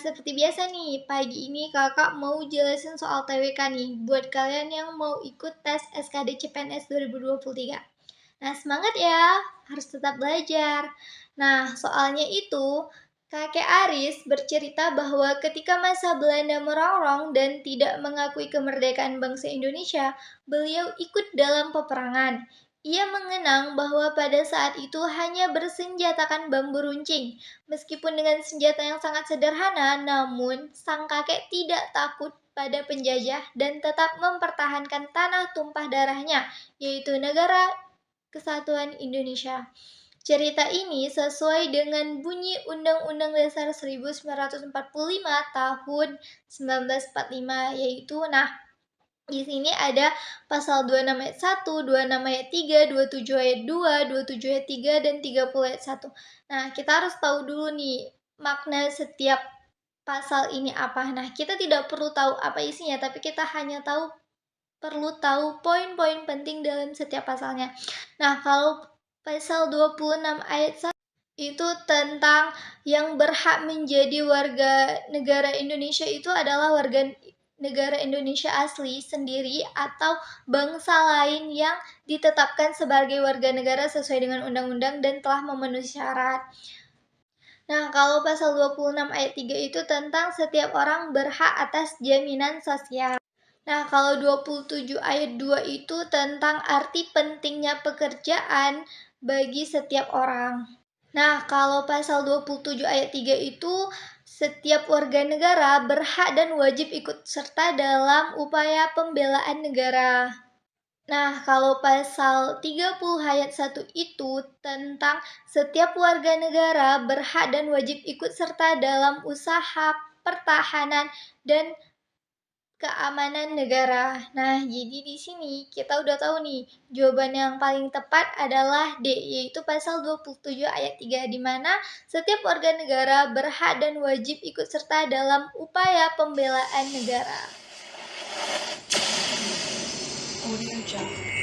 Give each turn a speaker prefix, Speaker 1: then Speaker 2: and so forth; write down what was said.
Speaker 1: seperti biasa nih, pagi ini kakak mau jelasin soal TWK nih, buat kalian yang mau ikut tes SKD CPNS 2023. Nah, semangat ya, harus tetap belajar. Nah, soalnya itu, kakek Aris bercerita bahwa ketika masa Belanda merongrong dan tidak mengakui kemerdekaan bangsa Indonesia, beliau ikut dalam peperangan. Ia mengenang bahwa pada saat itu hanya bersenjatakan bambu runcing. Meskipun dengan senjata yang sangat sederhana, namun sang kakek tidak takut pada penjajah dan tetap mempertahankan tanah tumpah darahnya, yaitu negara Kesatuan Indonesia. Cerita ini sesuai dengan bunyi Undang-Undang Dasar 1945 tahun 1945, yaitu di sini ada pasal 26 ayat 1, 26 ayat 3, 27 ayat 2, 27 ayat 3, dan 30 ayat 1. Nah, kita harus tahu dulu nih makna setiap pasal ini apa. Nah, kita tidak perlu tahu apa isinya, tapi kita hanya perlu tahu poin-poin penting dalam setiap pasalnya. Nah, kalau pasal 26 ayat 1 itu tentang yang berhak menjadi warga negara Indonesia itu adalah warga negara Indonesia asli sendiri atau bangsa lain yang ditetapkan sebagai warga negara sesuai dengan undang-undang dan telah memenuhi syarat. Nah, kalau pasal 26 ayat 3 itu tentang setiap orang berhak atas jaminan sosial. Nah, kalau 27 ayat 2 itu tentang arti pentingnya pekerjaan bagi setiap orang. Nah, kalau pasal 27 ayat 3 itu setiap warga negara berhak dan wajib ikut serta dalam upaya pembelaan negara. Nah, kalau pasal 30 ayat 1 itu tentang setiap warga negara berhak dan wajib ikut serta dalam usaha pertahanan dan keamanan negara. Nah, jadi di sini kita udah tahu nih, jawaban yang paling tepat adalah D, yaitu pasal 27 ayat 3, di mana setiap warga negara berhak dan wajib ikut serta dalam upaya pembelaan negara.
Speaker 2: Audio Jungle.